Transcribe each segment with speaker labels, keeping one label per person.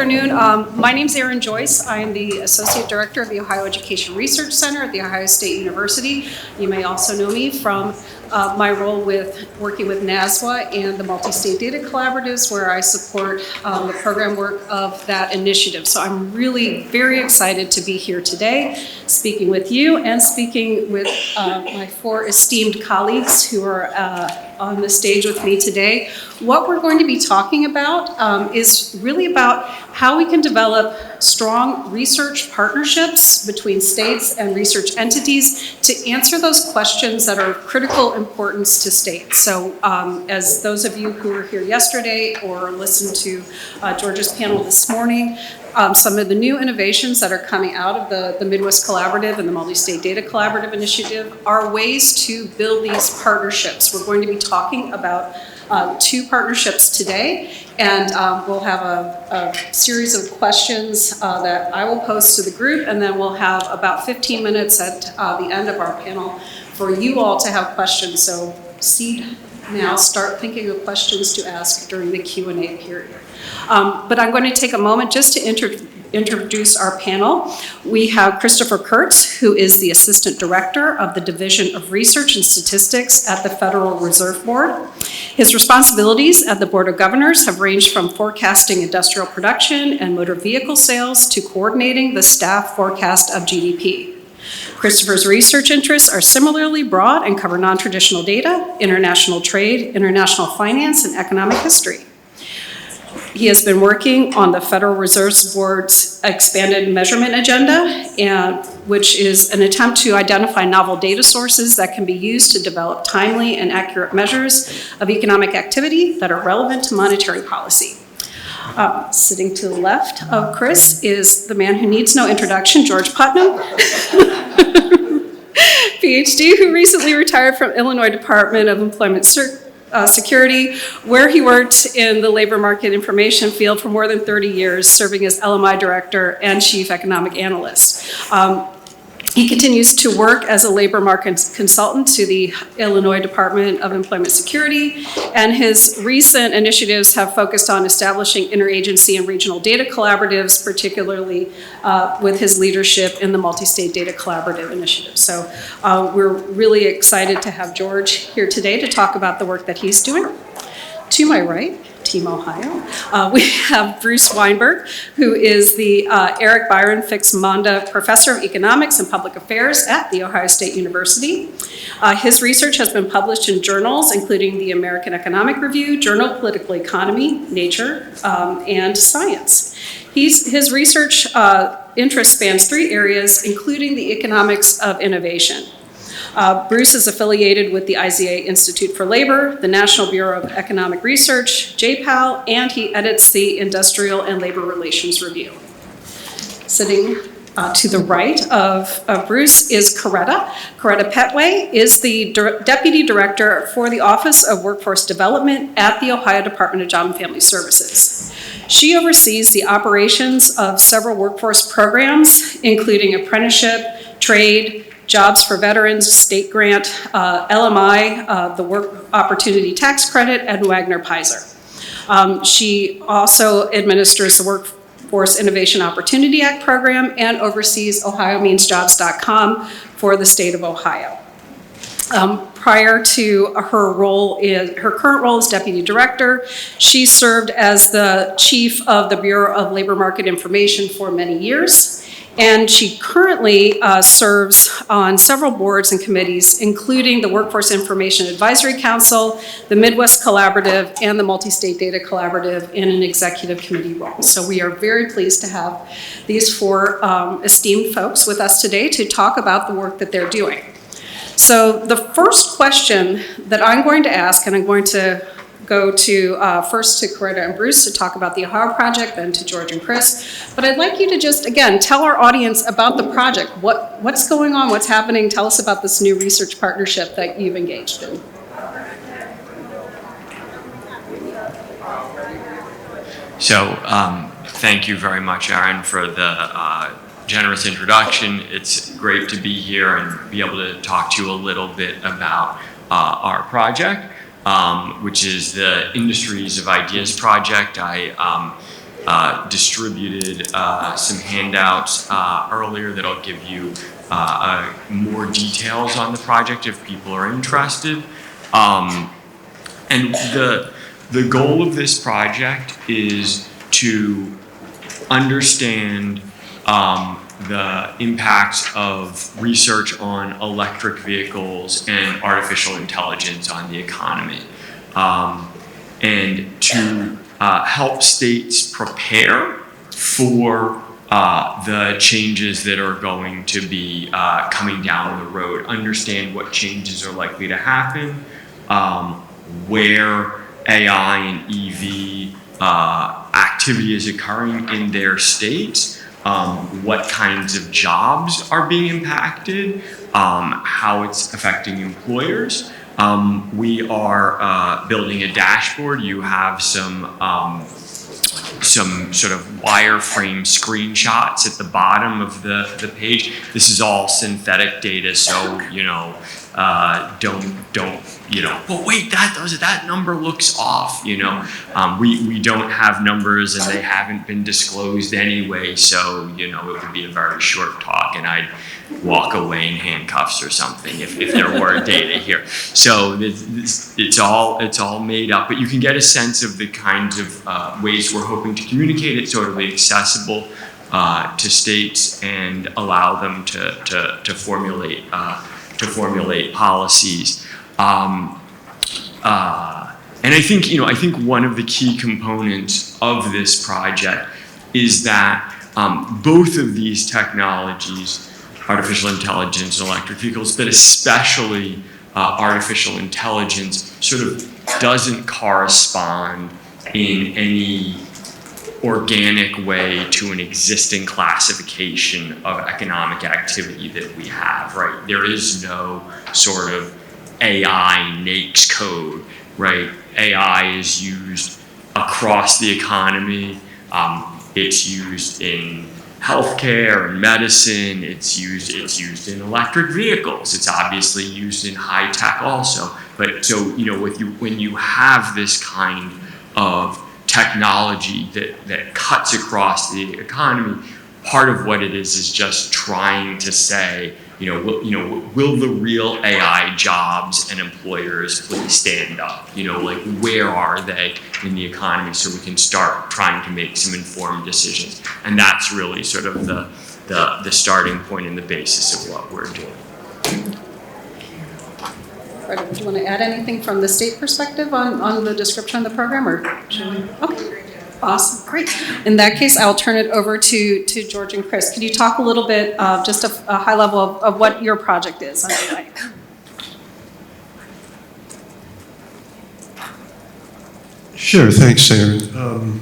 Speaker 1: afternoon. My name is Erin Joyce. I am the Associate Director of the Ohio Education Research Center at The Ohio State University. You may also know me from my role with working with NASWA and the Multi-State Data Collaboratives, where I support the program work of that initiative. So I'm really very excited to be here today, speaking with you and speaking with my four esteemed colleagues who are on the stage with me today. What we're going to be talking about is really about how we can develop strong research partnerships between states and research entities to answer those questions that are of critical importance to states. So as those of you who were here yesterday or listened to George's panel this morning, some of the new innovations that are coming out of the Midwest Collaborative and the Multi-State Data Collaborative Initiative are ways to build these partnerships. We're going to be talking about two partnerships today, and we'll have a series of questions that I will pose to the group, and then we'll have about 15 minutes at the end of our panel for you all to have questions. So start thinking of questions to ask during the Q&A period. But I'm going to take a moment just to introduce our panel. We have Christopher Kurtz, who is the Assistant Director of the Division of Research and Statistics at the Federal Reserve Board. His responsibilities at the Board of Governors have ranged from forecasting industrial production and motor vehicle sales to coordinating the staff forecast of GDP. Christopher's research interests are similarly broad and cover non-traditional data, international trade, international finance, and economic history. He has been working on the Federal Reserve Board's expanded measurement agenda, which is an attempt to identify novel data sources that can be used to develop timely and accurate measures of economic activity that are relevant to monetary policy. Sitting to the left of Chris is the man who needs no introduction, George Putnam, PhD, who recently retired from Illinois Department of Employment Security, where he worked in the labor market information field for more than 30 years, serving as LMI Director and Chief Economic Analyst. He continues to work as a labor market consultant to the Illinois Department of Employment Security, and his recent initiatives have focused on establishing interagency and regional data collaboratives, particularly with his leadership in the Multi-State Data Collaborative Initiative. So we're really excited to have George here today to talk about the work that he's doing. To my right, Team Ohio, we have Bruce Weinberg, who is the Eric Byron Fix-Manda Professor of Economics and Public Affairs at The Ohio State University. His research has been published in journals, including the American Economic Review, Journal of Political Economy, Nature, and Science. His research interest spans three areas, including the economics of innovation. Bruce is affiliated with the IZA Institute for Labor, the National Bureau of Economic Research, JPAL, and he edits the Industrial and Labor Relations Review. Sitting to the right of Bruce is Coretta. Coretta Petway is the Deputy Director for the Office of Workforce Development at the Ohio Department of Job and Family Services. She oversees the operations of several workforce programs, including apprenticeship, trade, Jobs for Veterans, State Grant, LMI, the Work Opportunity Tax Credit, and Wagner-Pizer. She also administers the Workforce Innovation Opportunity Act program and oversees OhioMeansJobs.com for the state of Ohio. Prior to her current role as Deputy Director, she served as the Chief of the Bureau of Labor Market Information for many years. And she currently serves on several boards and committees, including the Workforce Information Advisory Council, the Midwest Collaborative, and the Multi-State Data Collaborative in an executive committee role. So we are very pleased to have these four esteemed folks with us today to talk about the work that they're doing. So the first question that I'm going to ask, and I'm going to go to first to Coretta and Bruce to talk about the Ohio project, then to George and Chris. But I'd like you to just, again, tell our audience about the project. What's going on? What's happening? Tell us about this new research partnership that you've engaged in.
Speaker 2: So thank you very much, Erin, for the generous introduction. It's great to be here and be able to talk to you a little bit about our project, which is the Industries of Ideas project. I distributed some handouts earlier that'll give you more details on the project if people are interested. And the goal of this project is to understand the impacts of research on electric vehicles and artificial intelligence on the economy, and to help states prepare for the changes that are going to be coming down the road, understand what changes are likely to happen, where AI and EV activity is occurring in their states, what kinds of jobs are being impacted, how it's affecting employers. We are building a dashboard. You have some sort of wireframe screenshots at the bottom of the page. This is all synthetic data, so don't well, wait, that number looks off. We don't have numbers and they haven't been disclosed anyway, so it would be a very short talk and I'd walk away in handcuffs or something if there were data here. So it's all made up, but you can get a sense of the kinds of ways we're hoping to communicate it so it'll be accessible to states and allow them to formulate policies. And I think one of the key components of this project is that both of these technologies, artificial intelligence and electric vehicles, but especially artificial intelligence, sort of doesn't correspond in any organic way to an existing classification of economic activity that we have, right? There is no sort of AI NAICS code, right? AI is used across the economy. It's used in healthcare and medicine. It's used in electric vehicles. It's obviously used in high tech also. But so when you have this kind of technology that cuts across the economy, part of what it is just trying to say, will the real AI jobs and employers please stand up? Where are they in the economy so we can start trying to make some informed decisions? And that's really sort of the starting point and the basis of what we're doing.
Speaker 1: Do you want to add anything from the state perspective on the description of the program, or should we? Okay, awesome, great. In that case, I'll turn it over to George and Chris. Can you talk a little bit, just a high level of what your project is underway?
Speaker 3: Sure, thanks, Aaron.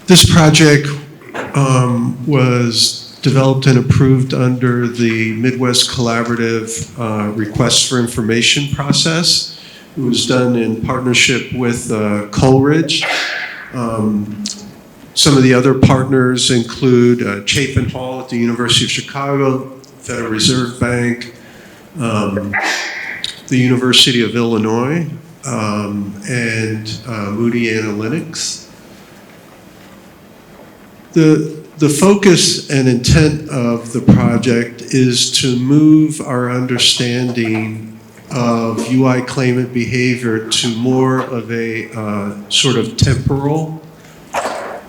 Speaker 3: This project was developed and approved under the Midwest Collaborative Request for Information process. It was done in partnership with Coleridge. Some of the other partners include Chapin Hall at the University of Chicago, Federal Reserve Bank, the University of Illinois, and Moody Analytics. The focus and intent of the project is to move our understanding of UI claimant behavior to more of a sort of temporal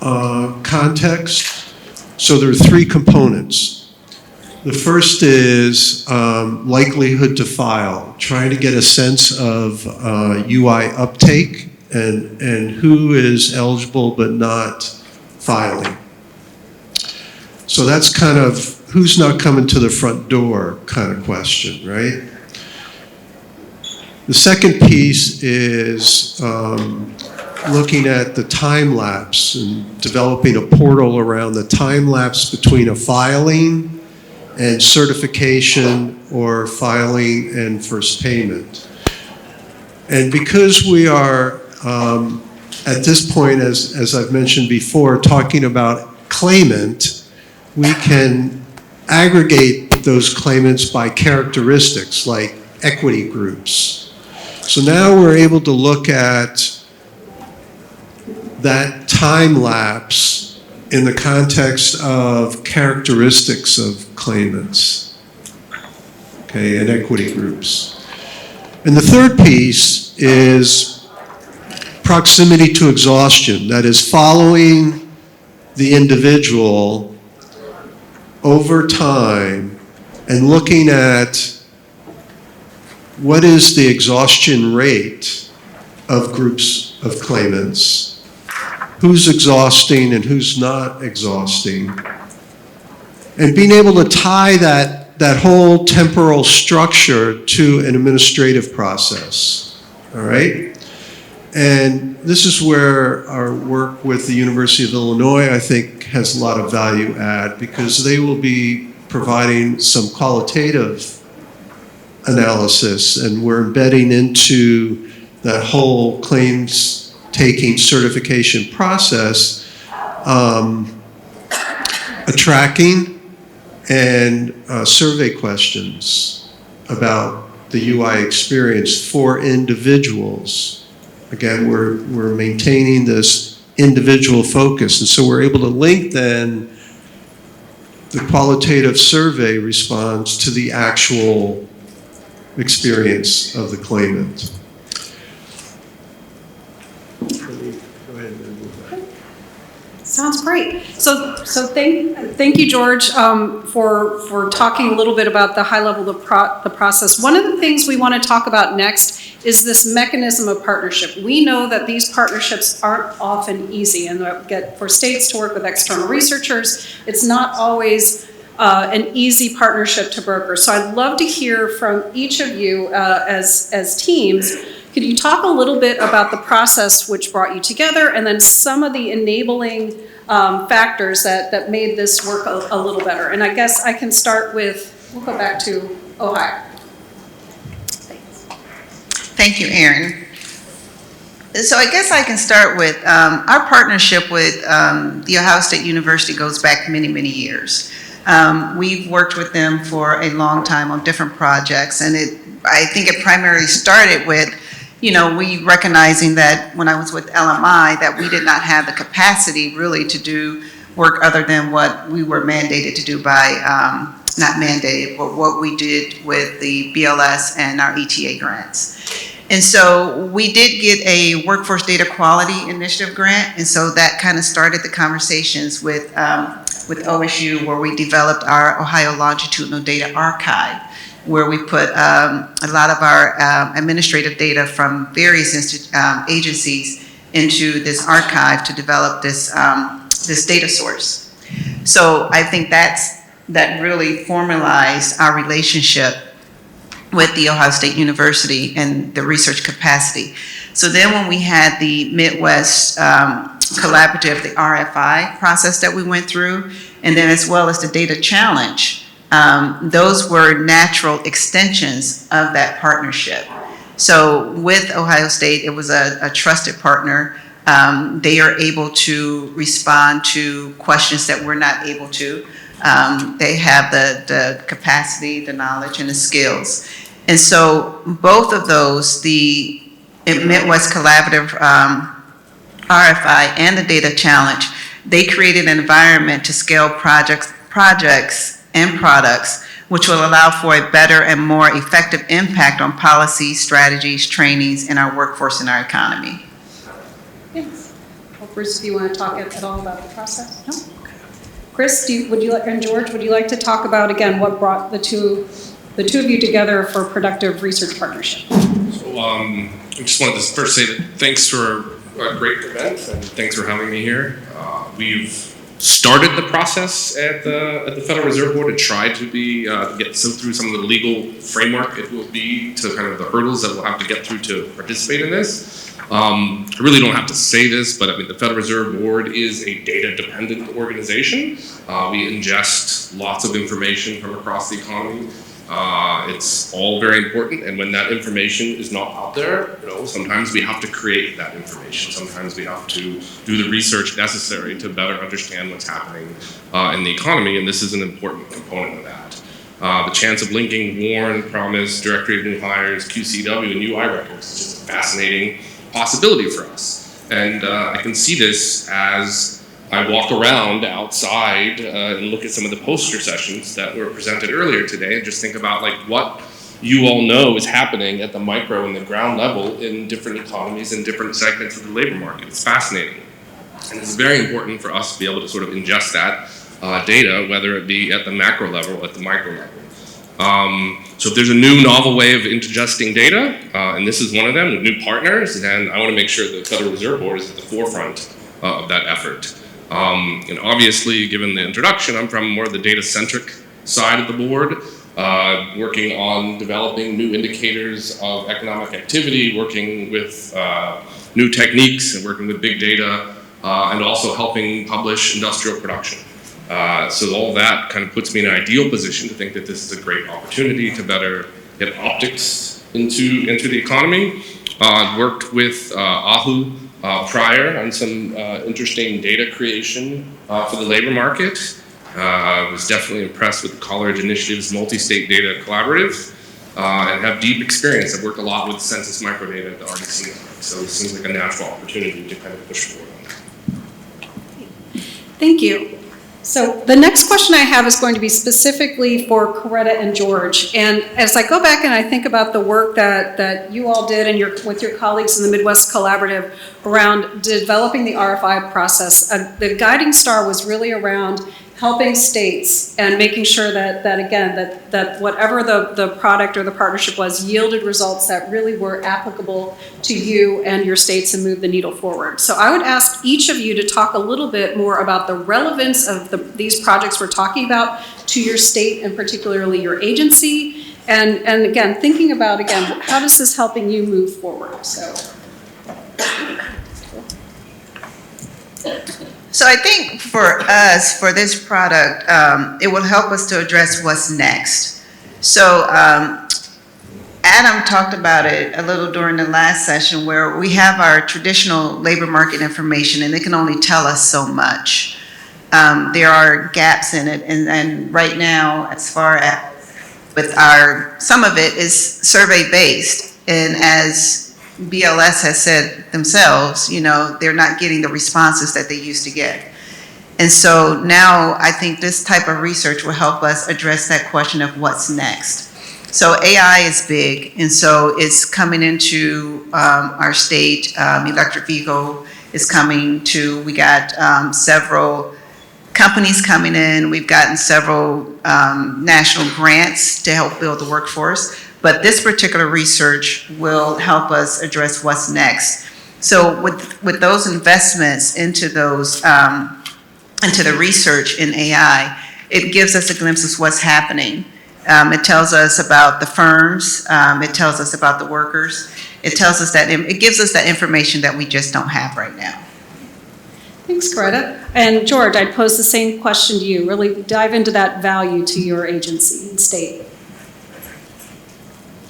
Speaker 3: context. So there are three components. The first is likelihood to file, trying to get a sense of UI uptake and who is eligible but not filing. So that's kind of who's not coming to the front door kind of question, right? The second piece is looking at the time lapse and developing a portal around the time lapse between a filing and certification or filing and first payment. And because we are, at this point, as I've mentioned before, talking about claimant, we can aggregate those claimants by characteristics like equity groups. So now we're able to look at that time lapse in the context of characteristics of claimants, okay, and equity groups. And the third piece is proximity to exhaustion, that is following the individual over time and looking at what is the exhaustion rate of groups of claimants, who's exhausting and who's not exhausting, and being able to tie that whole temporal structure to an administrative process, all right? And this is where our work with the University of Illinois, I think, has a lot of value add, because they will be providing some qualitative analysis, and we're embedding into that whole claims taking certification process a tracking and survey questions about the UI experience for individuals. Again, we're maintaining this individual focus, and so we're able to link then the qualitative survey response to the actual experience of the claimant.
Speaker 1: Sounds great. So thank you, George, for talking a little bit about the high level of the process. One of the things we want to talk about next is this mechanism of partnership. We know that these partnerships aren't often easy, and for states to work with external researchers, it's not always an easy partnership to broker. So I'd love to hear from each of you as teams. Could you talk a little bit about the process which brought you together, and then some of the enabling factors that made this work a little better? And I guess I can start with, we'll go back to Ohio.
Speaker 4: Thank you, Erin. So I guess I can start with our partnership with The Ohio State University goes back many, many years. We've worked with them for a long time on different projects, and I think it primarily started with, we recognizing that when I was with LMI, that we did not have the capacity really to do work other than what we were mandated to do by, not mandated, but what we did with the BLS and our ETA grants. And so we did get a Workforce Data Quality Initiative grant, and so that kind of started the conversations with OSU, where we developed our Ohio Longitudinal Data Archive, where we put a lot of our administrative data from various agencies into this archive to develop this data source. So I think that really formalized our relationship with the Ohio State University and the research capacity. So then when we had the Midwest Collaborative, the RFI process that we went through, and then as well as the data challenge, those were natural extensions of that partnership. So with Ohio State, it was a trusted partner. They are able to respond to questions that we're not able to. They have the capacity, the knowledge, and the skills. And so both of those, the Midwest Collaborative RFI and the Data Challenge, they created an environment to scale projects and products, which will allow for a better and more effective impact on policies, strategies, trainings, and our workforce and our economy.
Speaker 1: Yes. Well, Bruce, do you want to talk at all about the process? No? Chris, and George, would you like to talk about, again, what brought the two of you together for a productive research partnership?
Speaker 5: So I just wanted to first say that thanks for a great event, and thanks for having me here. We've started the process at the Federal Reserve Board to try to get through some of the legal framework it will be to kind of the hurdles that we'll have to get through to participate in this. I really don't have to say this, but I mean, the Federal Reserve Board is a data-dependent organization. We ingest lots of information from across the economy. It's all very important, and when that information is not out there, sometimes we have to create that information. Sometimes we have to do the research necessary to better understand what's happening in the economy, and this is an important component of that. The chance of linking WARN, Promise, Directory of New Hires, QCW, and UI records is just a fascinating possibility for us. And I can see this as I walk around outside and look at some of the poster sessions that were presented earlier today and just think about like what you all know is happening at the micro and the ground level in different economies and different segments of the labor market. It's fascinating. And it's very important for us to be able to sort of ingest that data, whether it be at the macro level or at the micro level. So if there's a new novel way of ingesting data, and this is one of them with new partners, then I want to make sure the Federal Reserve Board is at the forefront of that effort. And obviously, given the introduction, I'm from more of the data-centric side of the board, working on developing new indicators of economic activity, working with new techniques and working with big data, and also helping publish industrial production. So all that kind of puts me in an ideal position to think that this is a great opportunity to better get optics into the economy. Worked with Ahu prior on some interesting data creation for the labor market. I was definitely impressed with the Coleridge Initiative's multi-state data collaborative and have deep experience. I've worked a lot with census microdata at the RDC, so it seems like a natural opportunity to kind of push forward on that.
Speaker 1: Thank you. So the next question I have is going to be specifically for Coretta and George. And as I go back and I think about the work that you all did and with your colleagues in the Midwest Collaborative around developing the RFI process, the guiding star was really around helping states and making sure that whatever the product or the partnership was yielded results that really were applicable to you and your states and move the needle forward. So I would ask each of you to talk a little bit more about the relevance of these projects we're talking about to your state and particularly your agency. And again, thinking about, how does this helping you move forward?
Speaker 4: So I think for us, for this product, it will help us to address what's next. So Adam talked about it a little during the last session where we have our traditional labor market information and it can only tell us so much. There are gaps in it, and right now, as far as with some of it is survey-based, and as BLS has said themselves, they're not getting the responses that they used to get. And so now I think this type of research will help us address that question of what's next. So AI is big, and so it's coming into our state. Electric vehicle is coming to, we got several companies coming in. We've gotten several national grants to help build the workforce. But this particular research will help us address what's next. So with those investments into those into the research in AI, it gives us a glimpse of what's happening. It tells us about the firms. It tells us about the workers. It tells us that it gives us that information that we just don't have right now.
Speaker 1: Thanks, Coretta. And George, I'd pose the same question to you. Really dive into that value to your agency and state.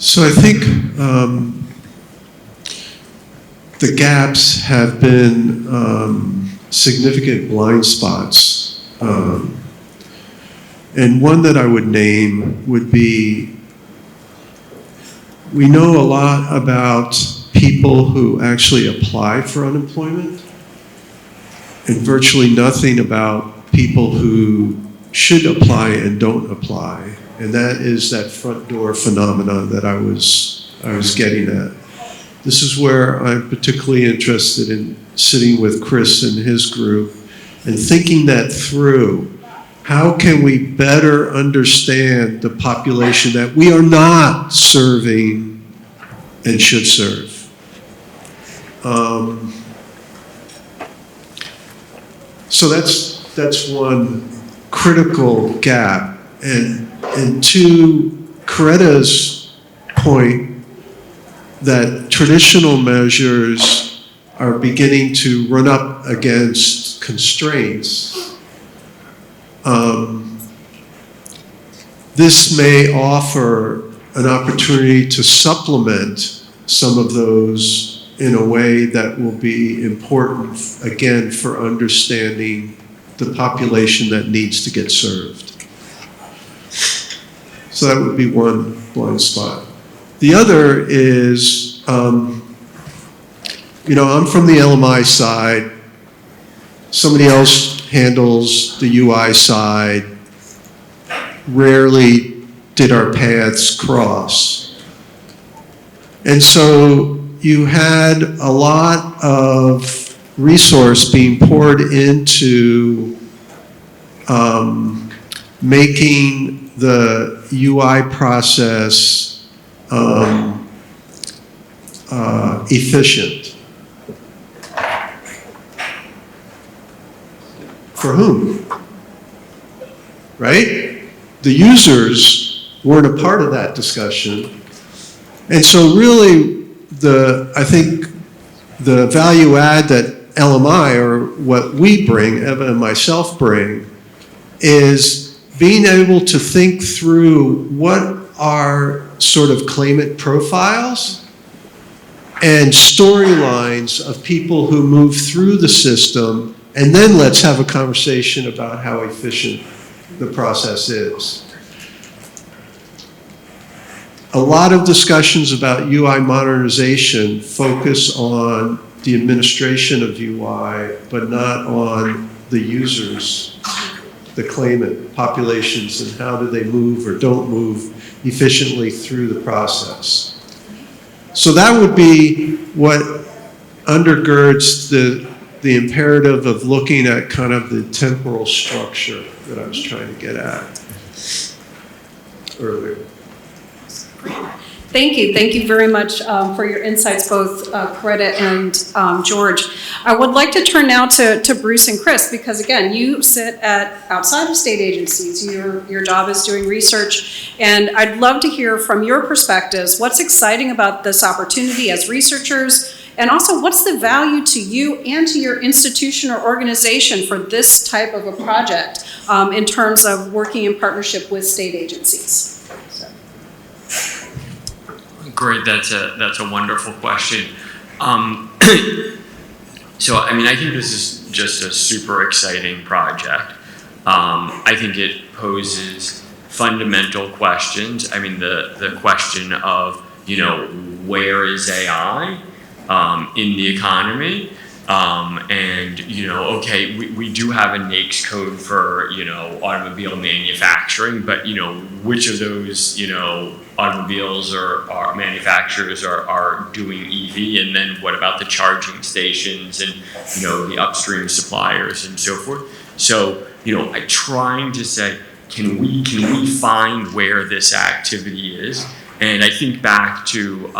Speaker 3: So I think the gaps have been significant blind spots. And one that I would name would be, we know a lot about people who actually apply for unemployment and virtually nothing about people who should apply and don't apply. And that is that front door phenomenon that I was getting at. This is where I'm particularly interested in sitting with Chris and his group and thinking that through. How can we better understand the population that we are not serving and should serve? So that's one critical gap. And to Coretta's point, that traditional measures are beginning to run up against constraints. This may offer an opportunity to supplement some of those in a way that will be important, again, for understanding the population that needs to get served. So that would be one blind spot. The other is, I'm from the LMI side. somebody else handles the UI side. Rarely did our paths cross. And so you had a lot of resource being poured into making the UI process efficient. For whom? Right? The users weren't a part of that discussion. And so really, I think the value add that LMI, or what we bring, Eva and myself bring, is being able to think through what are sort of claimant profiles and storylines of people who move through the system, and then let's have a conversation about how efficient the process is. A lot of discussions about UI modernization focus on the administration of UI, but not on the users, the claimant populations, and how do they move or don't move efficiently through the process. So that would be what undergirds the imperative of looking at kind of the temporal structure that I was trying to get at earlier.
Speaker 1: Thank you very much for your insights, both Coretta and George. I would like to turn now to Bruce and Chris, because again, you sit outside of state agencies. Your job is doing research, and I'd love to hear from your perspectives what's exciting about this opportunity as researchers, and also what's the value to you and to your institution or organization for this type of a project in terms of working in partnership with state agencies.
Speaker 2: Great, that's a wonderful question. So, I mean, I think this is just a super exciting project. I think it poses fundamental questions. I mean, the question of, where is AI in the economy? And, okay, we do have a NAICS code for, automobile manufacturing, but, which of those, automobiles or manufacturers are doing EV, and then what about the charging stations and, the upstream suppliers and so forth? So, I'm trying to say, can we find where this activity is? And I think back to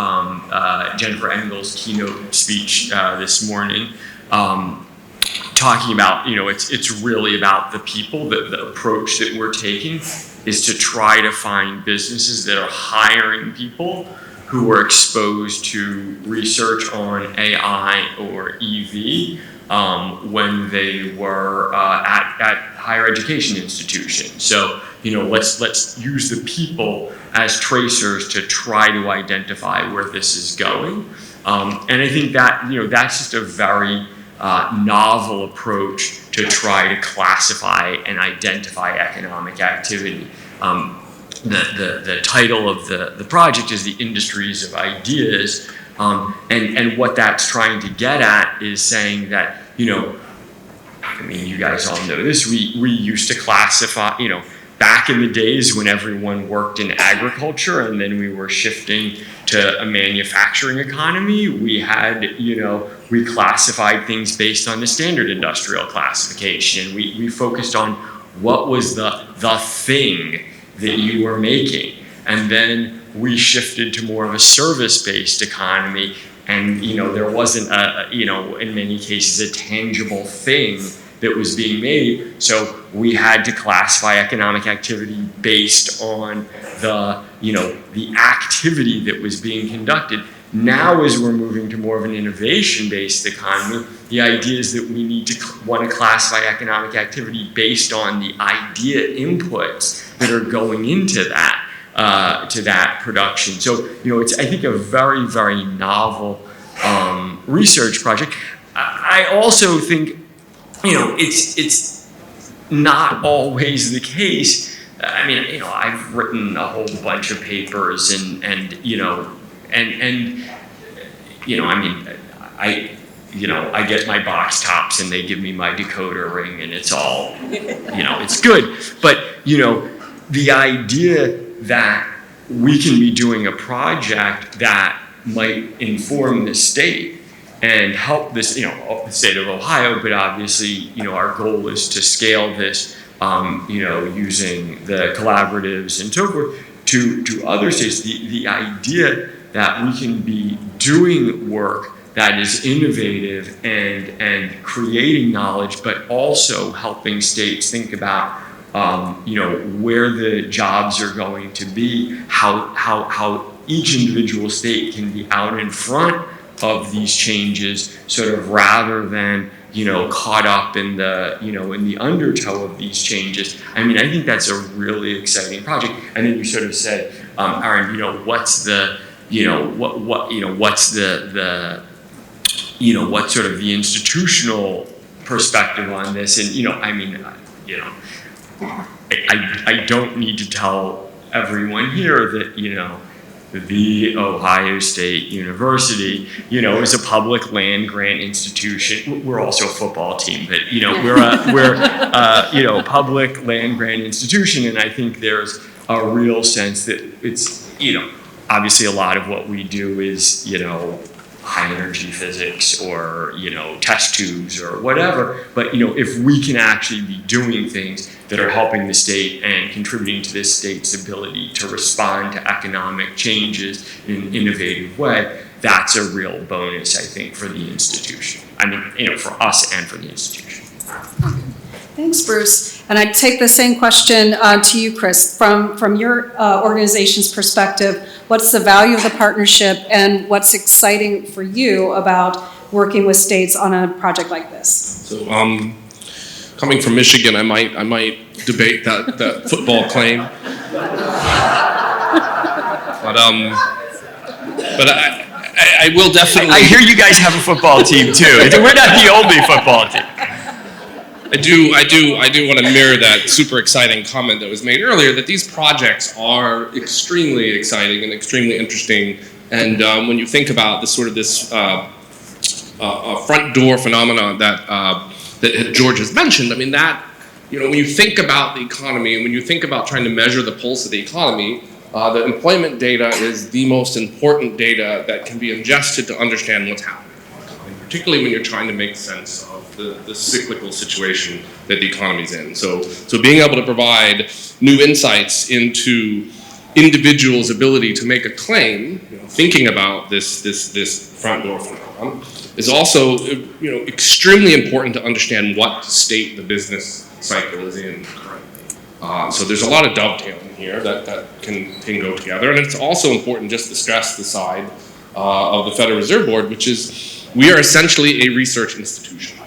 Speaker 2: Jennifer Engel's keynote speech this morning, talking about, it's really about the people, the approach that we're taking is to try to find businesses that are hiring people who are exposed to research on AI or EV when they were at higher education institutions. So, let's use the people as tracers to try to identify where this is going. And I think that, that's just a very novel approach to try to classify and identify economic activity. The title of the project is The Industries of Ideas, and what that's trying to get at is saying that, I mean, you guys all know this, we used to classify, back in the days when everyone worked in agriculture and then we were shifting to a manufacturing economy, we had, we classified things based on the standard industrial classification. We focused on what was the thing that you were making. And then we shifted to more of a service-based economy, and there wasn't in many cases a tangible thing that was being made. So we had to classify economic activity based on the activity that was being conducted. Now, as we're moving to more of an innovation-based economy, the idea is that we want to classify economic activity based on the idea inputs that are going into that, to that production. So, it's, I think, a very, very novel research project. I also think, it's not always the case. I mean, I've written a whole bunch of papers and I mean, I get my box tops and they give me my decoder ring and it's all, it's good. But, the idea that we can be doing a project that might inform the state and help this, the state of Ohio, but obviously, our goal is to scale this, using the collaboratives and so forth to other states. The idea that we can be doing work that is innovative and creating knowledge, but also helping states think about where the jobs are going to be, how each individual state can be out in front of these changes, sort of rather than caught up in the in the undertow of these changes. I mean, I think that's a really exciting project. And then you sort of said, Aaron, what's the what's the what's sort of the institutional perspective on this? And I don't need to tell everyone here that, the Ohio State University, is a public land grant institution. We're also a football team, but, we're a public land grant institution. And I think there's a real sense that it's, obviously a lot of what we do is, high energy physics or, test tubes or whatever. But, if we can actually be doing things that are helping the state and contributing to this state's ability to respond to economic changes in an innovative way, that's a real bonus, I think, for the institution. I mean, for us and for the institution.
Speaker 1: Thanks, Bruce. And I take the same question to you, Chris. From your organization's perspective, what's the value of the partnership and what's exciting for you about working with states on a project like this?
Speaker 5: So, coming from Michigan, I might debate that football claim. But I will definitely.
Speaker 2: I hear you guys have a football team too. We're not the only football team.
Speaker 5: I do want to mirror that super exciting comment that was made earlier, that these projects are extremely exciting and extremely interesting. And when you think about this front door phenomenon that George has mentioned, I mean, that, when you think about the economy and when you think about trying to measure the pulse of the economy, the employment data is the most important data that can be ingested to understand what's happening, and particularly when you're trying to make sense of the cyclical situation that the economy's in. So being able to provide new insights into individuals' ability to make a claim, thinking about this front door phenomenon, is also extremely important to understand what state the business cycle is in currently. So there's a lot of dovetailing here that can go together, and it's also important just to stress the side of the Federal Reserve Board, which is we are essentially a research institution.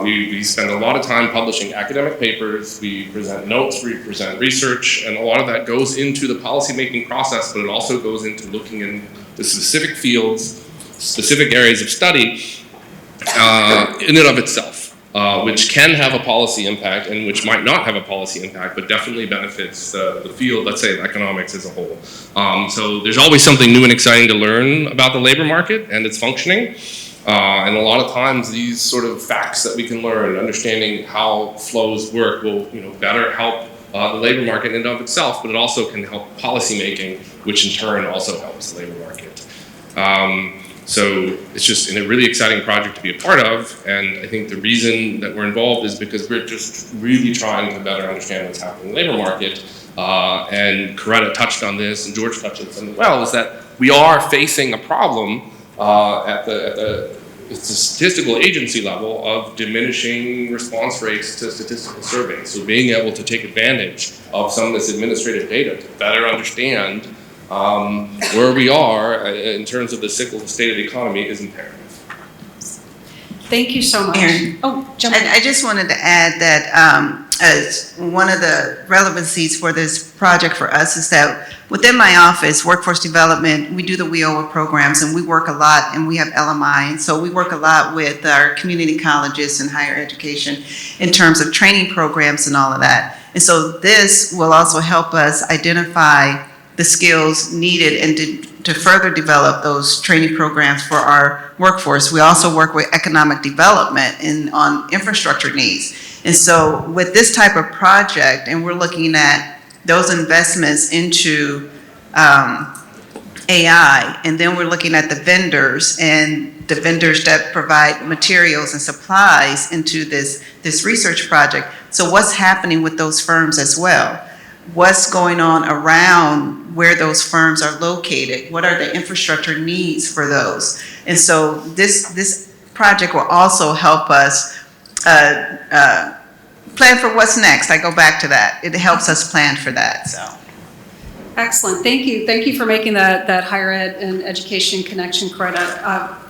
Speaker 5: We spend a lot of time publishing academic papers, we present notes, we present research, and a lot of that goes into the policymaking process, but it also goes into looking in the specific fields, specific areas of study in and of itself, which can have a policy impact and which might not have a policy impact, but definitely benefits the field, let's say, of economics as a whole. So there's always something new and exciting to learn about the labor market and its functioning. And a lot of times these sort of facts that we can learn, understanding how flows work, will better help the labor market in and of itself, but it also can help policy making, which in turn also helps the labor market. So it's just a really exciting project to be a part of, and I think the reason that we're involved is because we're just really trying to better understand what's happening in the labor market. And Coretta touched on this, and George touched on this as well, is that we are facing a problem at the statistical agency level of diminishing response rates to statistical surveys. So being able to take advantage of some of this administrative data to better understand where we are in terms of the cyclical state of the economy is imperative.
Speaker 1: Thank you so much.
Speaker 4: Aaron,
Speaker 1: oh, jump in.
Speaker 4: I just wanted to add that as one of the relevancies for this project for us is that within my office, workforce development, we do the WIOA programs, and we work a lot, and we have LMI, and so we work a lot with our community colleges and higher education in terms of training programs and all of that. And so this will also help us identify the skills needed and to further develop those training programs for our workforce. We also work with economic development on infrastructure needs. And so with this type of project, and we're looking at those investments into AI, and then we're looking at the vendors that provide materials and supplies into this research project. So what's happening with those firms as well? What's going on around where those firms are located? What are the infrastructure needs for those? And so this project will also help us plan for what's next. I go back to that. It helps us plan for that, so.
Speaker 1: Excellent. Thank you. Thank you for making that higher ed and education connection credit.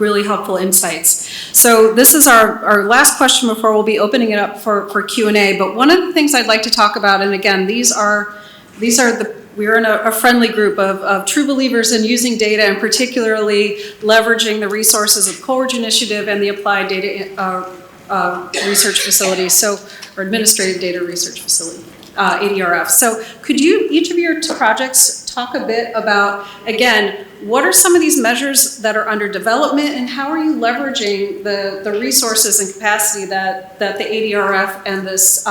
Speaker 1: Really helpful insights. So this is our last question before we'll be opening it up for Q&A. But one of the things I'd like to talk about, and again, we're in a friendly group of true believers in using data and particularly leveraging the resources of Coleridge Initiative and the Applied Data Research Facility, or Administrative Data Research Facility. ADRF. So could you, each of your projects, talk a bit about, again, what are some of these measures that are under development and how are you leveraging the resources and capacity that the ADRF and this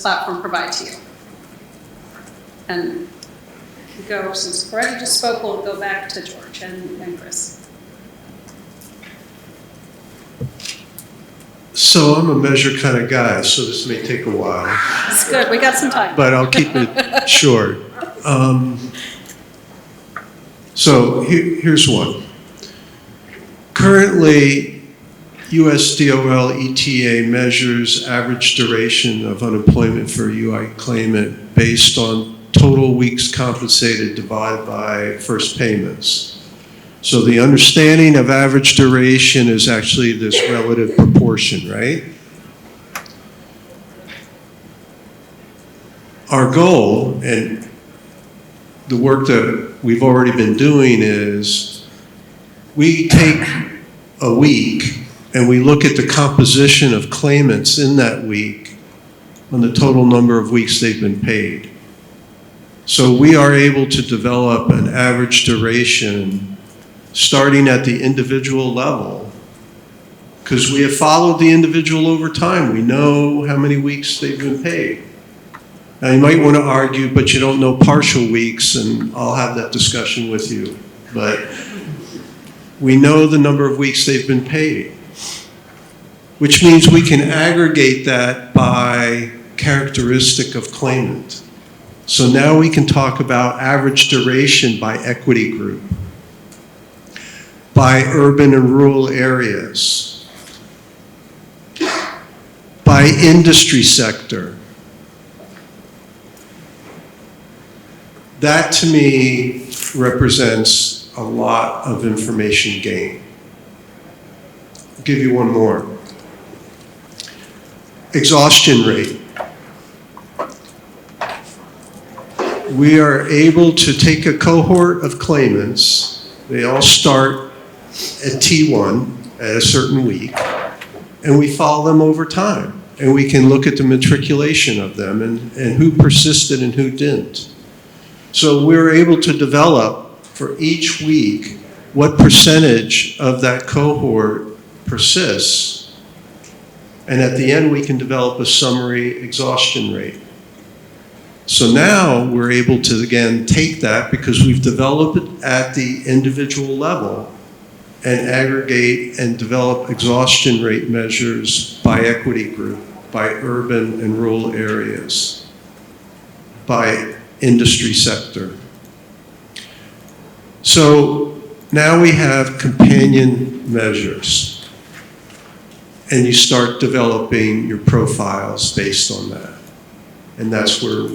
Speaker 1: platform provide to you? And since Coleridge just spoke, we'll go back to George and Chris.
Speaker 3: So I'm a measure kind of guy, so this may take a while.
Speaker 1: It's good, we got some time.
Speaker 3: But I'll keep it short. So here's one. Currently, USDOL ETA measures average duration of unemployment for a UI claimant based on total weeks compensated divided by first payments. So the understanding of average duration is actually this relative proportion, right? Our goal, and the work that we've already been doing, is we take a week and we look at the composition of claimants in that week on the total number of weeks they've been paid. So we are able to develop an average duration starting at the individual level, because we have followed the individual over time. We know how many weeks they've been paid. Now you might want to argue, but you don't know partial weeks, and I'll have that discussion with you. But we know the number of weeks they've been paid, which means we can aggregate that by characteristic of claimant. So now we can talk about average duration by equity group, by urban and rural areas, by industry sector. That to me represents a lot of information gain. I'll give you one more. Exhaustion rate. We are able to take a cohort of claimants. They all start at T1 at a certain week, and we follow them over time. And we can look at the matriculation of them and who persisted and who didn't. So we're able to develop for each week what percentage of that cohort persists. And at the end, we can develop a summary exhaustion rate. So now we're able to, again, take that because we've developed it at the individual level and aggregate and develop exhaustion rate measures by equity group, by urban and rural areas, by industry sector. So now we have companion measures, and you start developing your profiles based on that. And that's where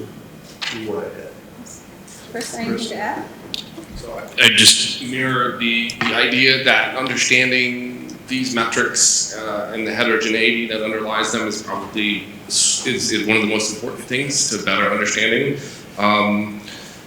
Speaker 3: we want to head.
Speaker 1: Chris, anything to add?
Speaker 5: I just mirror the idea that understanding these metrics and the heterogeneity that underlies them is probably is one of the most important things to better understanding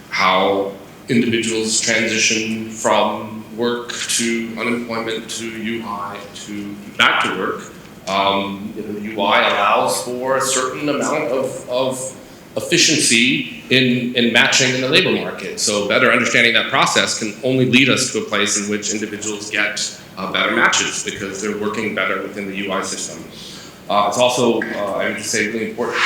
Speaker 5: how individuals transition from work to unemployment to UI to back to work. UI allows for a certain amount of efficiency in matching in the labor market. So better understanding that process can only lead us to a place in which individuals get better matches because they're working better within the UI system. It's also, I would just say, really important.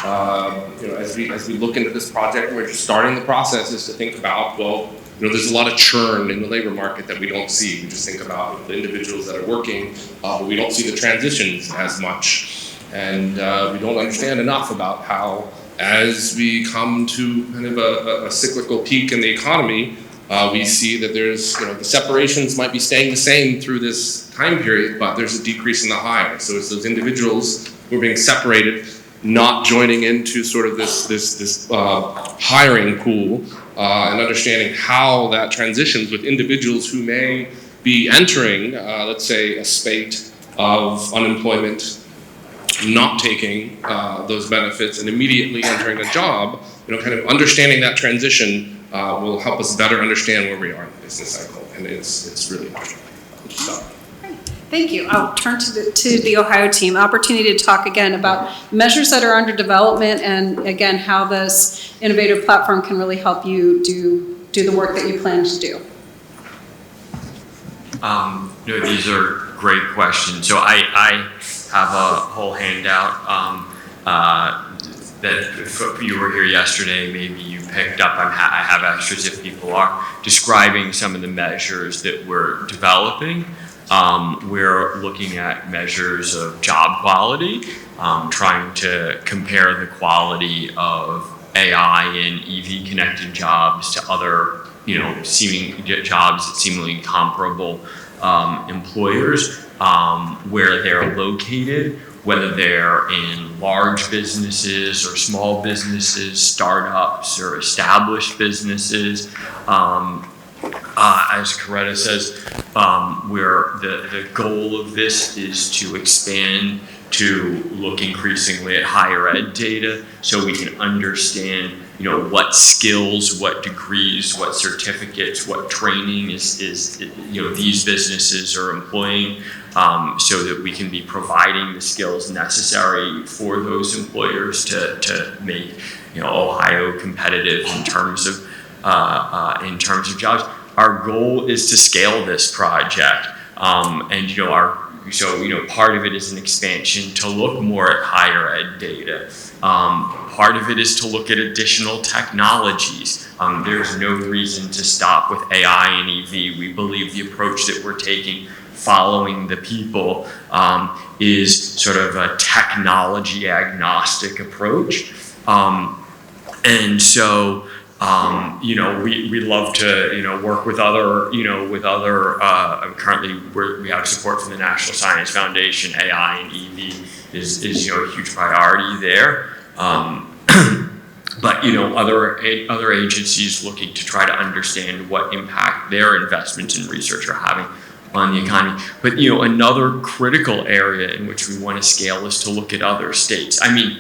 Speaker 5: As we look into this project, we're just starting the process is to think about, well, there's a lot of churn in the labor market that we don't see. We just think about the individuals that are working, but we don't see the transitions as much. And we don't understand enough about how, as we come to kind of a cyclical peak in the economy, we see that there's, the separations might be staying the same through this time period, but there's a decrease in the hire. So it's those individuals who are being separated, not joining into sort of this hiring pool, and understanding how that transitions with individuals who may be entering, let's say, a spate of unemployment, not taking those benefits and immediately entering a job. Kind of understanding that transition will help us better understand where we are in the business cycle, and it's really interesting.
Speaker 1: Thank you. I'll turn to the Ohio team. Opportunity to talk again about measures that are under development and again how this innovative platform can really help you do the work that you plan to do.
Speaker 2: These are great questions. So I have a whole handout that if you were here yesterday, maybe you picked up. I have extras if people are describing some of the measures that we're developing. We're looking at measures of job quality, trying to compare the quality of AI and EV connected jobs to other, seeming jobs at seemingly comparable employers, where they're located, whether they're in large businesses or small businesses, startups or established businesses. As Coretta says, where the goal of this is to expand to look increasingly at higher ed data so we can understand, what skills, what degrees, what certificates, what training is these businesses are employing, so that we can be providing the skills necessary for those employers to make, Ohio competitive in terms of jobs. Our goal is to scale this project, and part of it is an expansion to look more at higher ed data. Part of it is to look at additional technologies. There's no reason to stop with AI and EV. We believe the approach that we're taking, following the people, is sort of a technology agnostic approach, and so. We love to, work with other, currently we have support from the National Science Foundation. AI and EV is a huge priority there. But, other agencies looking to try to understand what impact their investments in research are having on the economy. But, another critical area in which we want to scale is to look at other states. I mean,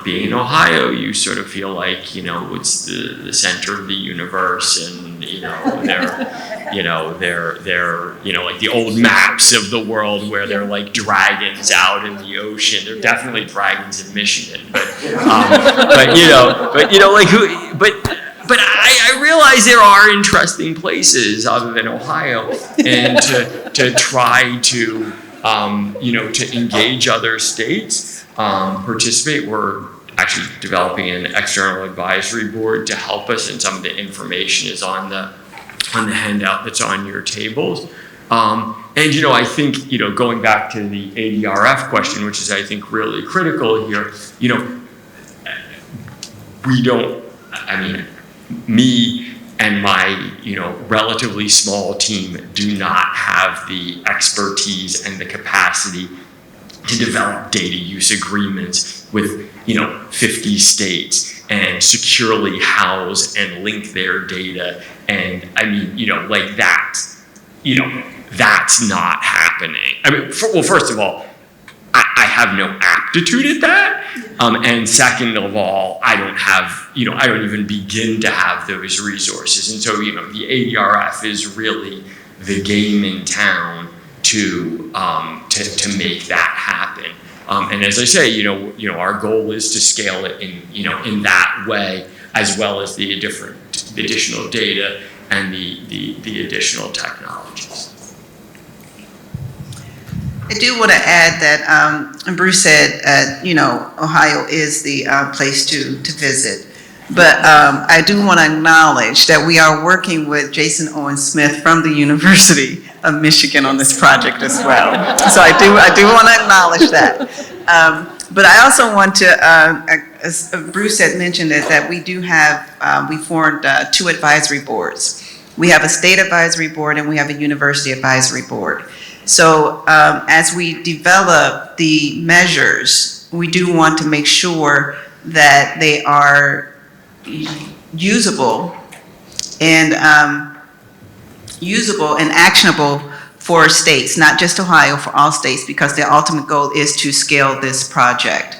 Speaker 2: being in Ohio, you sort of feel like, it's the center of the universe, and, they're like the old maps of the world where they're like dragons out in the ocean. They're definitely dragons in Michigan, but I realize there are interesting places other than Ohio, and to try to, to engage other states. Participate. We're actually developing an external advisory board to help us, and some of the information is on the handout that's on your tables. And I think going back to the ADRF question, which is I think really critical here. We don't. I mean, me and my relatively small team do not have the expertise and the capacity to develop data use agreements with 50 states and securely house and link their data, and I mean that's not happening. I mean, first of all, I have no aptitude at that, and second of all, I don't have I don't even begin to have those resources, and so the ADRF is really the game in town to make that happen. And as I say, our goal is to scale it in that way, as well as the additional data and the additional technologies.
Speaker 4: I do want to add that Bruce said, Ohio is the place to visit. But I do want to acknowledge that we are working with Jason Owen Smith from the University of Michigan on this project as well. So I do want to acknowledge that. But I also want to, as Bruce had mentioned, is that we do have, we formed 2 advisory boards. We have a state advisory board and we have a university advisory board. So as we develop the measures, we do want to make sure that they are usable and actionable for states, not just Ohio, for all states, because the ultimate goal is to scale this project.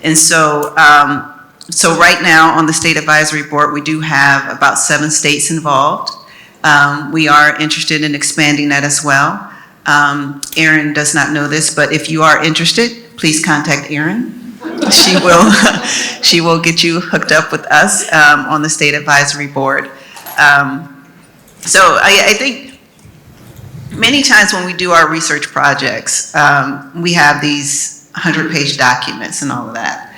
Speaker 4: And so, so right now on the State Advisory Board, we do have about 7 states involved. We are interested in expanding that as well. Erin does not know this, but if you are interested, please contact Erin. She will get you hooked up with us on the State Advisory Board. So I think many times when we do our research projects, we have these 100-page documents and all of that.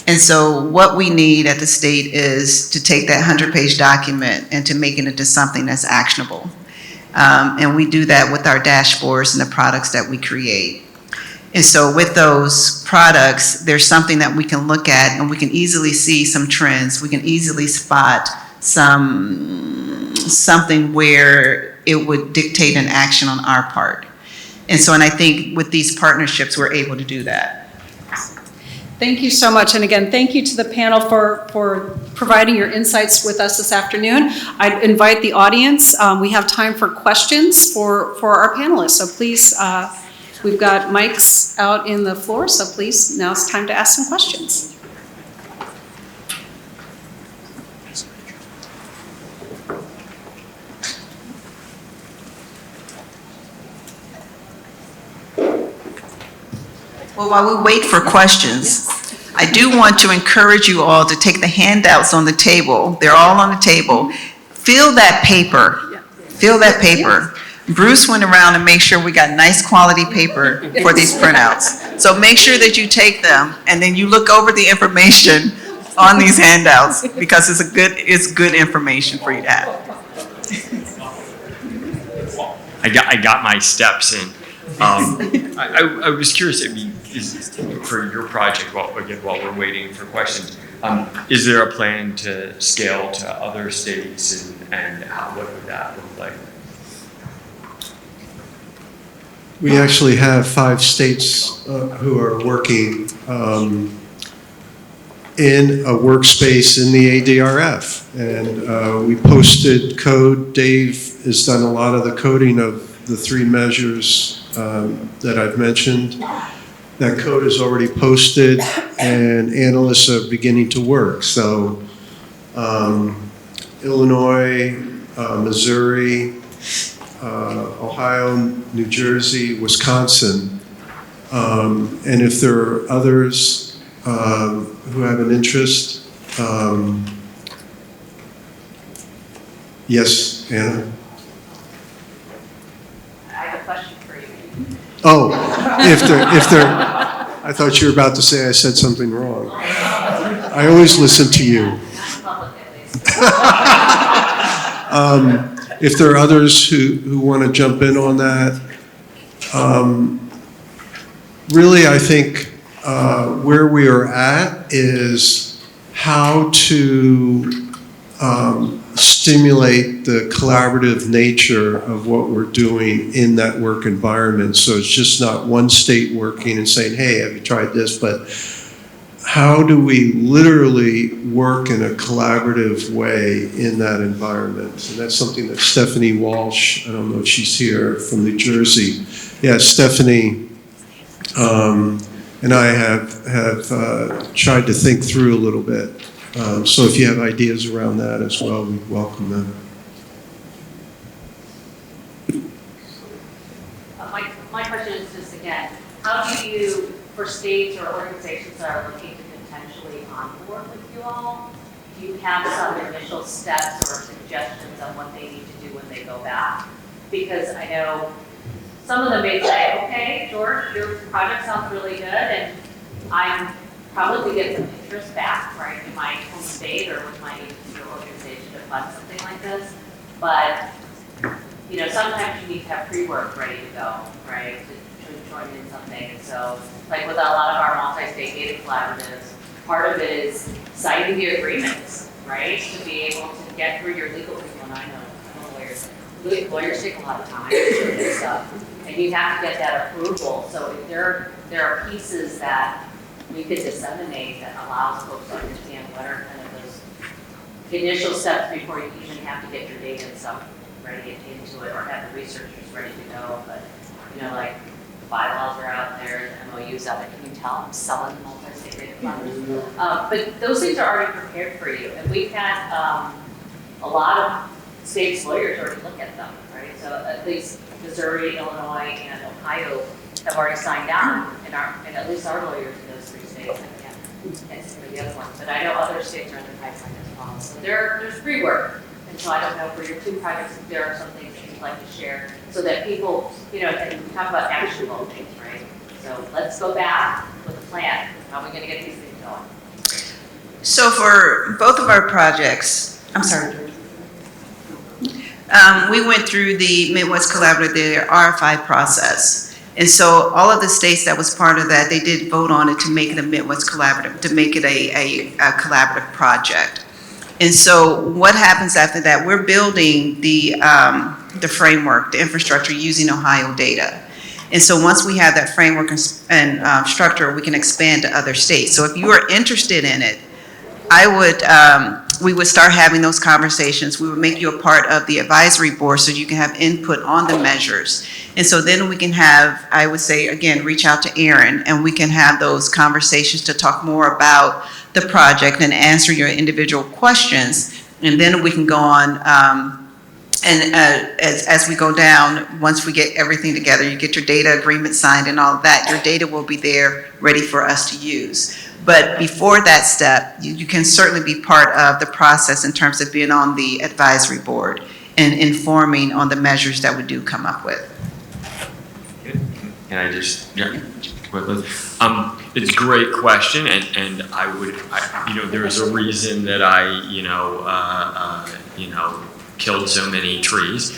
Speaker 4: And so what we need at the state is to take that 100-page document and to make it into something that's actionable. And we do that with our dashboards and the products that we create. And so with those products, there's something that we can look at and we can easily see some trends. We can easily spot something where it would dictate an action on our part. And so, and I think with these partnerships, we're able to do that.
Speaker 1: Thank you so much. And again, thank you to the panel for providing your insights with us this afternoon. I'd invite the audience. We have time for questions for our panelists. So please, we've got mics out in the floor. So please, now it's time to ask some questions.
Speaker 4: Well, while we wait for questions, I do want to encourage you all to take the handouts on the table. They're all on the table. Fill that paper. Fill that paper. Bruce went around and made sure we got nice quality paper for these printouts. So make sure that you take them and then you look over the information on these handouts because it's good information for you to have.
Speaker 2: I got my steps in. I was curious, I mean, for your project, while we're waiting for questions, is there a plan to scale to other states and what would that look like?
Speaker 3: We actually have 5 states who are working in a workspace in the ADRF. And we posted code. Dave has done a lot of the coding of the 3 measures that I've mentioned. That code is already posted and analysts are beginning to work. So Illinois, Missouri, Ohio, New Jersey, Wisconsin. And if there are others who have an interest, yes, Anna? Oh, if they're, I thought you were about to say I said something wrong. I always listen to you. If there are others who want to jump in on that, really I think where we are at is how to stimulate the collaborative nature of what we're doing in that work environment. So it's just not one state working and saying, hey, have you tried this? But how do we literally work in a collaborative way in that environment? And that's something that Stephanie Walsh, I don't know if she's here, from New Jersey. Yeah, Stephanie and I have tried to think through a little bit. So if you have ideas around that as well, we welcome them.
Speaker 6: My question is just again, how do you for states or organizations that are looking to potentially onboard with you all, do you have some initial steps or suggestions on what they need to do when they go back? Because I know some of them may say, okay, George, your project sounds really good, and I'm probably get some interest back, right, in my home state or with my agency or organization to fund something like this. But, you know, sometimes you need to have pre-work ready to go, right, to join in something. And so, like with a lot of our multi-state data collaboratives, part of it is signing the agreements, right, to be able to get through your legal people. And I know lawyers. Lawyers take a lot of time to do this stuff, and you have to get that approval. So if there are pieces that we could disseminate that allows folks to understand what are kind of those initial steps before you even have to get your data and stuff ready into it or have the researchers ready to go. But, you know, like the bylaws are out there, the MOUs out there. Can you tell I'm selling multi-state data collaboratives? But those things are already prepared for you. And we've had a lot of states' lawyers already look at them, right? So at least Missouri, Illinois, and Ohio have already signed on, and at least our lawyers in those 3 states. I can't say for the other ones, but I know other states are in the pipeline as well. So there's pre-work, and so I don't know for your 2 projects if there are some things that you'd like to share, so that people, you know, can talk about actionable things, right? So let's go back with a plan. How are we going to get these things going?
Speaker 4: So for both of our projects, I'm sorry, George. We went through the Midwest Collaborative, their RFI process. And so all of the states that was part of that, they did vote on it to make it a Midwest Collaborative, to make it a collaborative project. And so what happens after that, we're building the framework, the infrastructure using Ohio data. And so once we have that framework and structure, we can expand to other states. So if you are interested in it, we would start having those conversations. We would make you a part of the advisory board so you can have input on the measures. And so then we can have, I would say, again, reach out to Aaron, and we can have those conversations to talk more about the project and answer your individual questions. And then we can go on, as we go down, once we get everything together, you get your data agreement signed and all of that, your data will be there ready for us to use. But before that step, you can certainly be part of the process in terms of being on the advisory board and informing on the measures that we do come up with.
Speaker 2: Can I just, quickly? It's a great question, and you know, there's a reason that I, killed so many trees.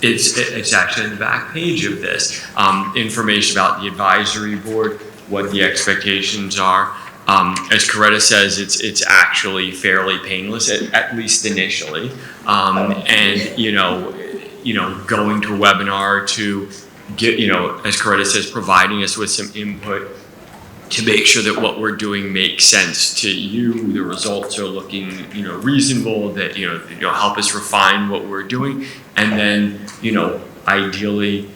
Speaker 2: It's actually in the back page of this. Information about the advisory board, what the expectations are. As Coretta says, it's actually fairly painless, at least initially. And going to a webinar to get, as Coretta says, providing us with some input to make sure that what we're doing makes sense to you, the results are looking, reasonable, that, help us refine what we're doing, and then, ideally,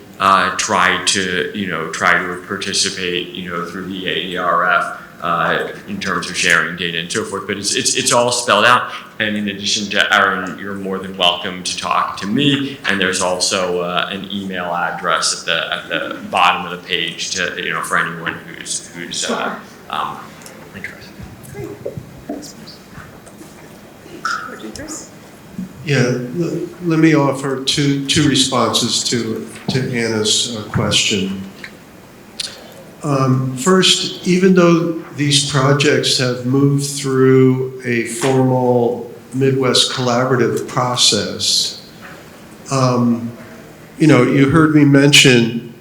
Speaker 2: try to participate, through the AERF, in terms of sharing data and so forth. But it's all spelled out. And in addition to Aaron, you're more than welcome to talk to me. And there's also an email address at the bottom of the page to for anyone who's interested.
Speaker 3: Yeah, let me offer two responses to Anna's question. First, even though these projects have moved through a formal Midwest collaborative process, you heard me mention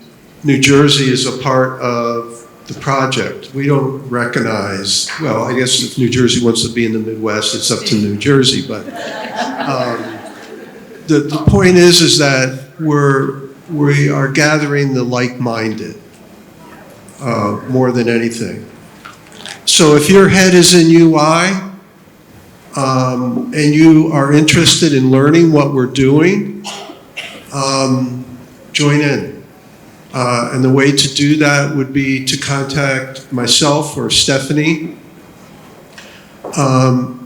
Speaker 3: New Jersey is a part of the project. We don't recognize, well, I guess if New Jersey wants to be in the Midwest, it's up to New Jersey, but the point is that we are gathering the like-minded more than anything. So if your head is in UI and you are interested in learning what we're doing, join in. And the way to do that would be to contact myself or Stephanie.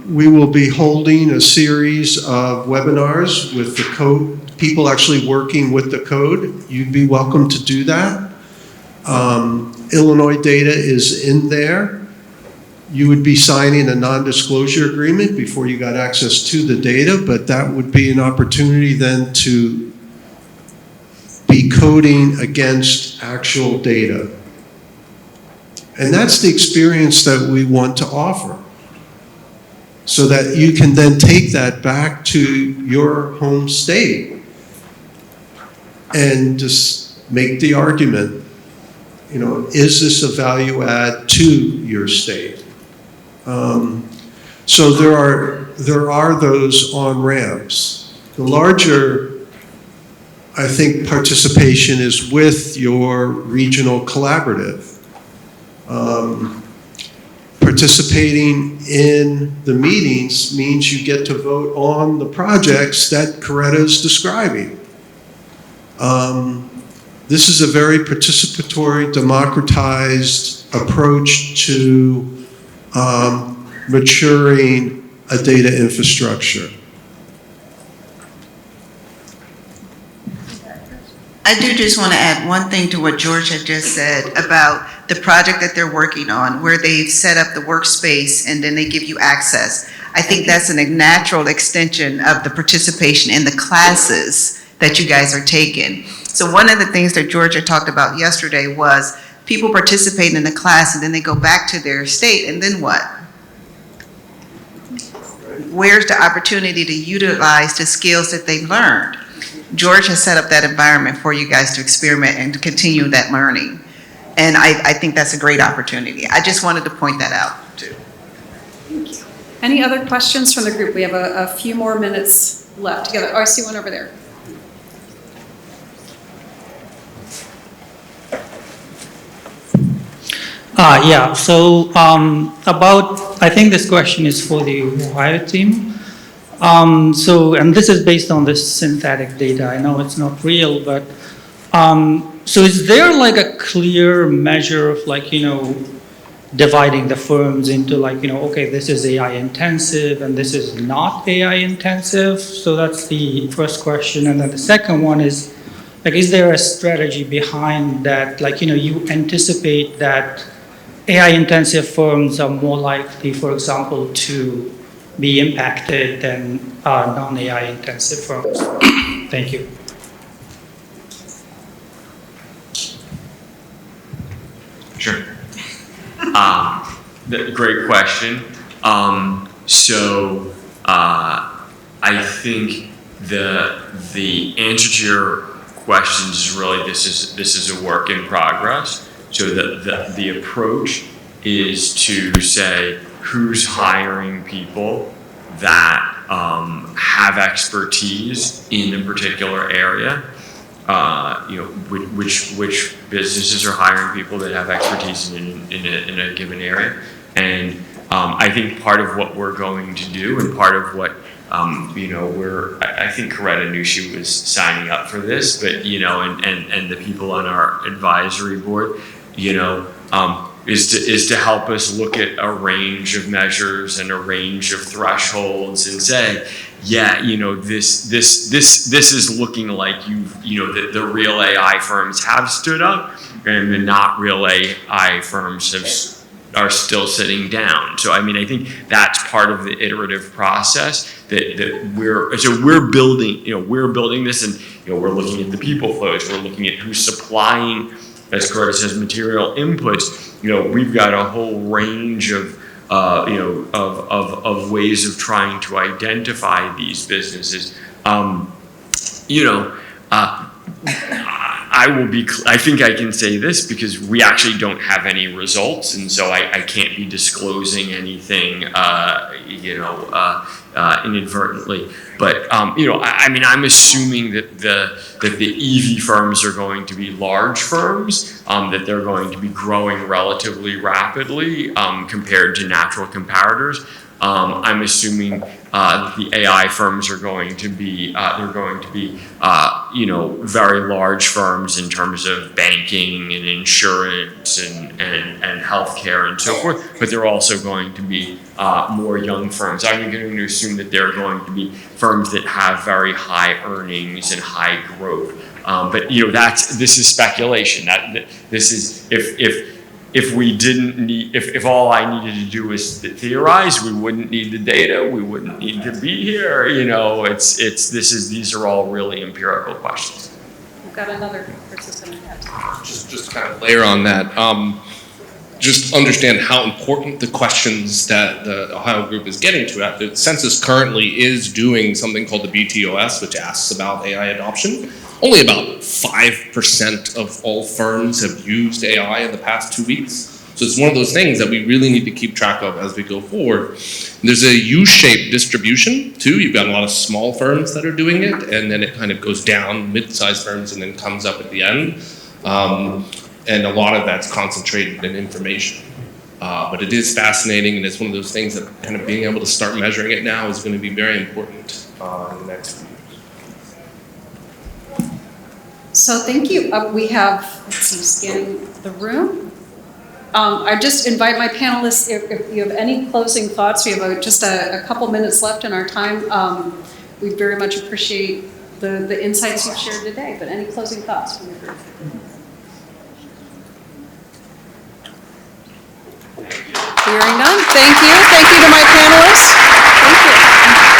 Speaker 3: We will be holding a series of webinars with the code, people actually working with the code. You'd be welcome to do that. Illinois data is in there. You would be signing a non-disclosure agreement before you got access to the data, but that would be an opportunity then to be coding against actual data. And that's the experience that we want to offer, so that you can then take that back to your home state and just make the argument, you know, is this a value add to your state? So there are those on-ramps. The larger, I think, participation is with your regional collaborative. Participating in the meetings means you get to vote on the projects that Coretta is describing. This is a very participatory, democratized approach to maturing a data infrastructure.
Speaker 4: I do just want to add one thing to what George had just said about the project that they're working on, where they've set up the workspace and then they give you access. I think that's a natural extension of the participation in the classes that you guys are taking. So one of the things that George had talked about yesterday was people participating in the class and then they go back to their state, and then what? Where's the opportunity to utilize the skills that they've learned? George has set up that environment for you guys to experiment and to continue that learning. And I think that's a great opportunity. I just wanted to point that out too.
Speaker 1: Thank you. Any other questions from the group? We have a few more minutes left together. Oh, I see one over there.
Speaker 7: Yeah, so I think this question is for the Ohio team. And this is based on this synthetic data. I know it's not real, but so is there like a clear measure of like, you know, dividing the firms into like, you know, okay, this is AI intensive and this is not AI intensive? So that's the first question. And then the second one is, like, is there a strategy behind that? Like, you know, you anticipate that AI-intensive firms are more likely, for example, to be impacted than non-AI-intensive firms. Thank you.
Speaker 2: Sure. Great question. I think the answer to your question is really this is a work in progress. So the approach is to say who's hiring people that have expertise in a particular area. You know, which businesses are hiring people that have expertise in a given area. And I think part of what we're going to do, and part of what you know, I think Coretta knew she was signing up for this, but you know, and the people on our advisory board, you know, is to help us look at a range of measures and a range of thresholds and say, yeah, you know, this is looking like you know, the real AI firms have stood up and the not real AI firms are still sitting down. So I mean, I think that's part of the iterative process that we're building. You know, we're building this, and you know, we're looking at the people flows. We're looking at who's supplying, as Coretta says, material inputs. You know, we've got a whole range of you know, of ways of trying to identify these businesses. You know, I think I can say this because we actually don't have any results, and so I can't be disclosing anything, you know, inadvertently. But you know, I mean, I'm assuming that the EV firms are going to be large firms, that they're going to be growing relatively rapidly compared to natural comparators. I'm assuming the AI firms are going to be, they're going to be, very large firms in terms of banking and insurance and healthcare and so forth, but they're also going to be more young firms. I'm going to assume that they're going to be firms that have very high earnings and high growth. But this is speculation. This is if we didn't need, if all I needed to do was theorize, we wouldn't need the data, we wouldn't need to be here. These are all really empirical questions.
Speaker 1: We've got another participant ahead.
Speaker 5: Just to kind of layer on that, just understand how important the questions that the Ohio group is getting to. The census currently is doing something called the BTOS, which asks about AI adoption. Only about 5% of all firms have used AI in the past 2 weeks. So it's one of those things that we really need to keep track of as we go forward. And there's a U-shaped distribution too. You've got a lot of small firms that are doing it, and then it kind of goes down, mid-sized firms, and then comes up at the end. And a lot of that's concentrated in information. But it is fascinating, and it's one of those things that kind of being able to start measuring it now is going to be very important in the next few years.
Speaker 1: So thank you. We have, scanning the room. I just invite my panelists, if you have any closing thoughts, we have just a couple minutes left in our time. We very much appreciate the insights you've shared today, but any closing thoughts from your group? Hearing none, thank you. Thank you to my panelists. Thank you.